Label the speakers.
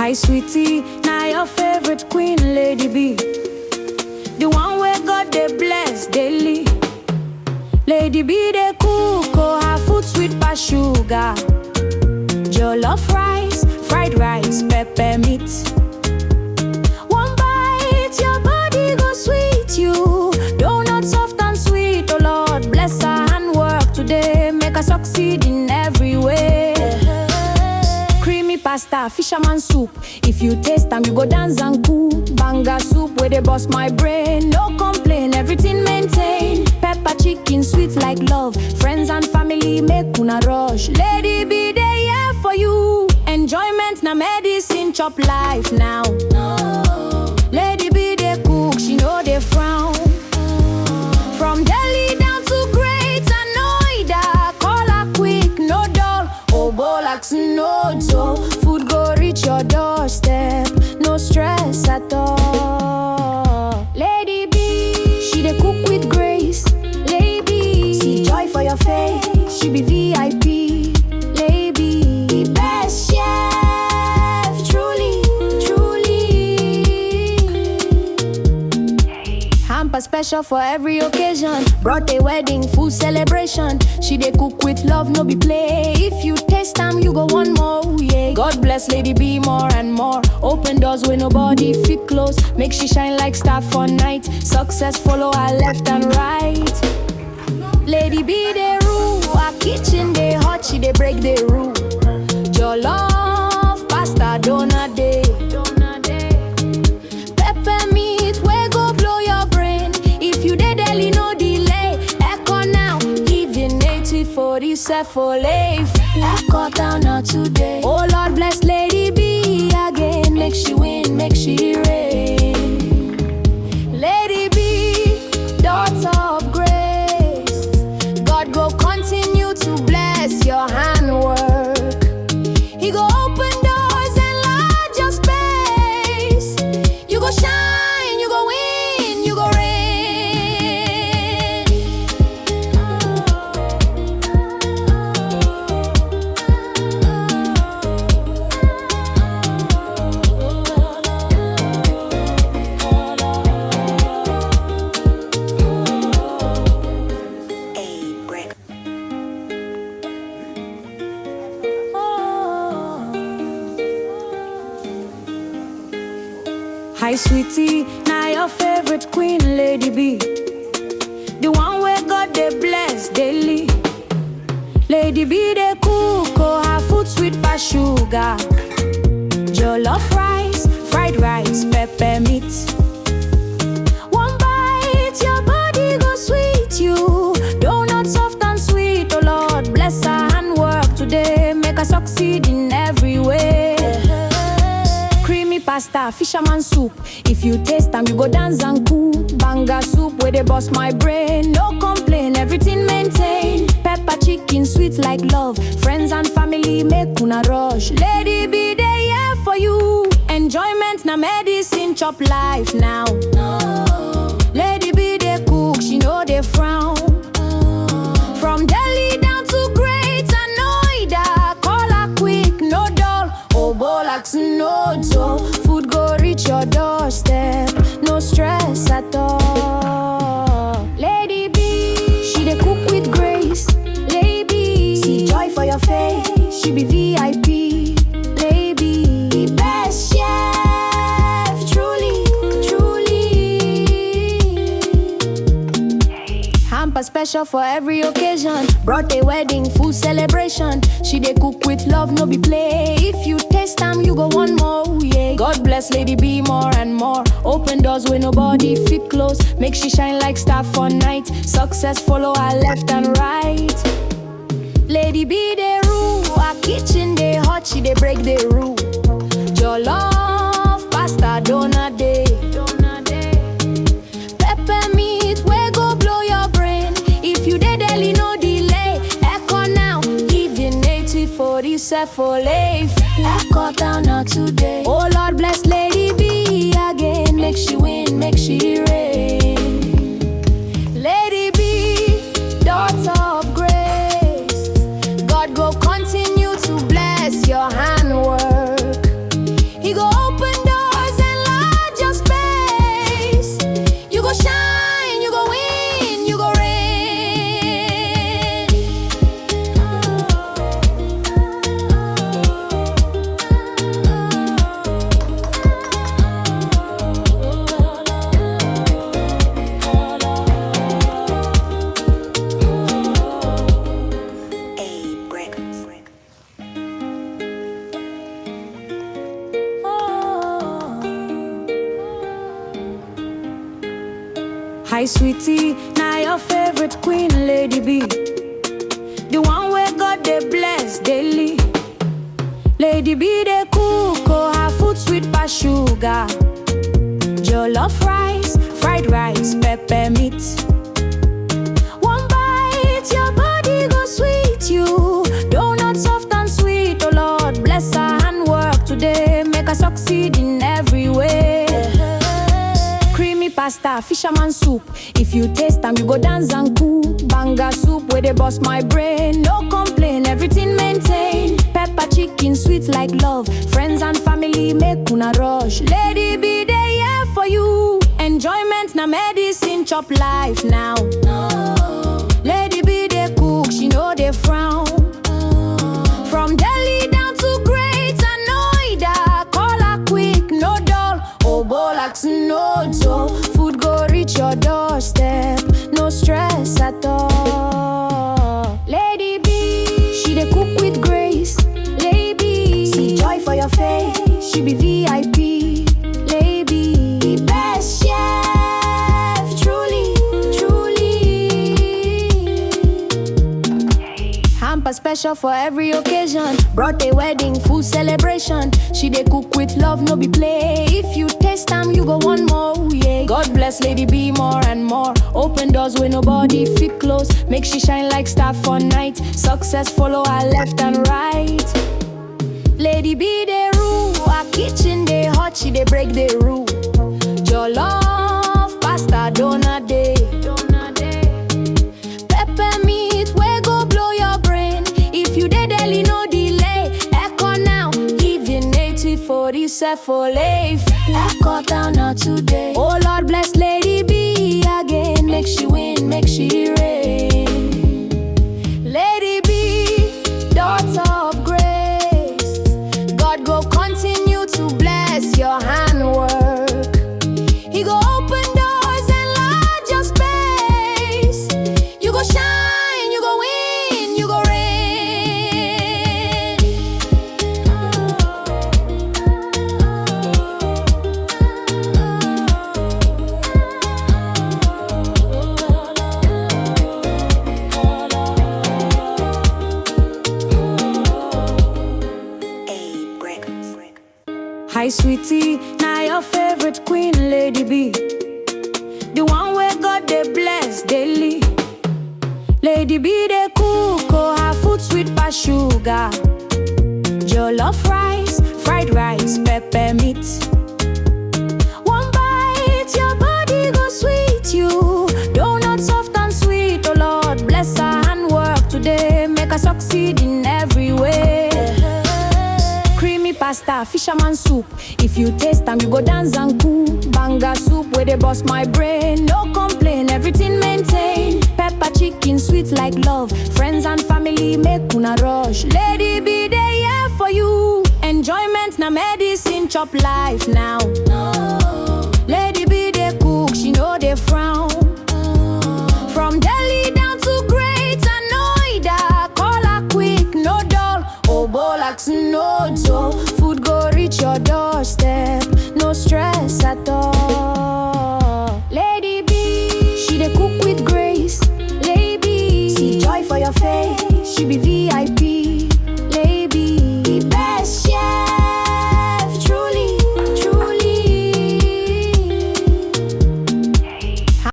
Speaker 1: Hi sweetie, now your favorite queen, Lady B. The one where God they bless daily. Lady B they cook, oh her food sweet pass sugar. Jollof rice, fried rice, pepper meat. One bite, your body go sweet you. Donut soft and sweet, oh Lord bless her handwork today. Make her succeed in every way. Creamy pasta, fisherman soup. If you taste them, you go dance and cool. Banga soup where they bust my brain. No complain, everything maintain. Pepper chicken, sweet like love. Friends and family make una rush. Lady B, they here for you. Enjoyment na medicine, chop life now. Lady B, they cook, she know they frown. From Delhi down to Greater Noida, call her quick, no dull. Obolax, no dough. Food go reach your doorstep, no stress at all. Lady B, she dey cook with grace. Lady, see joy for your face. She be VIP. Lady, the best chef, truly, truly. Hamper special for every occasion. Brought a wedding, full celebration. She dey cook with love, no be play. If you taste them, you go one more, yeah. God bless Lady B more and more. Open doors where nobody fit close. Make she shine like star for night. Success follow her left and right. Lady B they rule, her kitchen they hot, she they break the rule. Jollof, pasta, donut day. Pepper meat, we go blow your brain. If you dey deli, no delay. Echo now, even native for this for life. Echo down now today. Oh Lord bless Lady B again. Make she win, make she reign. Lady B, daughter of grace. God go continue to bless your handwork. He go open doors and enlarge your space. You go shine, you go win, you go reign. Hi sweetie, now your favorite queen, Lady B. The one where God they bless daily. Lady B they cook, oh her food sweet pass sugar. Jollof rice, fried rice, pepper meat. One bite, your body go sweet you. Donut soft and sweet, oh Lord bless her handwork today. Make her succeed in every way. Creamy pasta, fisherman soup. If you taste them, you go dance and cool. Banga soup where they bust my brain. No complain, everything maintain. Pepper chicken, sweet like love. Friends and family make una rush. Lady B, they here for you. Enjoyment na medicine, chop life now. Lady B, they cook, she know they frown. From Delhi down to Greater Noida, call her quick, no dull. Obolax, no dough. Food go reach your doorstep, no stress at all. Lady B, she dey cook with grace. Lady, see joy for your face. She be VIP. Lady, the best chef, truly, truly. Hamper special for every occasion. Brought a wedding, full celebration. She dey cook with love, no be play. If you taste them, you go one more, yeah. God bless Lady B more and more. Open doors where nobody fit close. Make she shine like star for night. Success follow her left and right. Lady B they rule, her kitchen they hot, she they break the rule. Jollof, pasta, donut day. Pepper meat, we go blow your brain. If you dey deli, no delay. Echo now, even native for this for life. Echo down now today. Oh Lord bless Lady B again. Make she win, make she reign. Lady B, daughter of grace. God go continue to bless your handwork. He go sweetie, now your favorite queen, Lady B. The one where God they bless daily. Lady B they cook, oh, her food sweet pass sugar. Jollof rice, fried rice, pepper meat. One bite, your body go sweet you. Donut soft and sweet, oh Lord, bless her handwork today. Make her succeed in every way. Creamy pasta, fisherman soup. If you taste them, you go dance and cool. Banga soup where they bust my brain. No complain, everything maintain. Pepper chicken, sweet like love. Friends and family make una rush. Lady B, they here for you. Enjoyment na medicine, chop life now. Lady B, they cook, she know they frown. From Delhi down to Greater Noida, call her quick, no dull. Obolax, no dull. Food go reach your doorstep, no stress at all. Lady B, she dey cook with grace. Lady, see joy for your face. She be VIP. Lady, best chef, truly, truly. Hamper special for every occasion. Brought a wedding, full celebration. She dey cook with love, no be play. If you taste them, you go one more, yeah. God bless Lady B more and more. Open doors where nobody fit close. Make she shine like star for night. Success follow her left and right. Lady B they rule, her kitchen they hot, she they break the rule. Jollof, pasta, donut day. Pepper meat, we go blow your brain. If you dey deli, no delay. Echo now, even 8047 for life. Echo down now today. Oh Lord bless Lady B again. Make she win, make she reign. Lady B, daughter of grace. God go continue to bless your handwork. He go open doors and enlarge your space. You go shine, you go win, you go reign. Hi sweetie, now your favorite queen, Lady B. The one where God they bless daily. Lady B they cook, oh, her food sweet pass sugar. Jollof rice, fried rice, pepper meat. One bite, your body go sweet you. Donut soft and sweet, oh Lord, bless her handwork today. Make her succeed in every way. Creamy pasta, fisherman soup. If you taste them, you go dance and cool. Banga soup where they bust my brain. No complain, everything maintain. Pepper chicken, sweet like love. Friends and family make una rush. Lady B, they here for you. Enjoyment na medicine, chop life now. Lady B, they cook, she know they frown. From Delhi down to Greater Noida, call her quick, no dull. Obolax, no dull.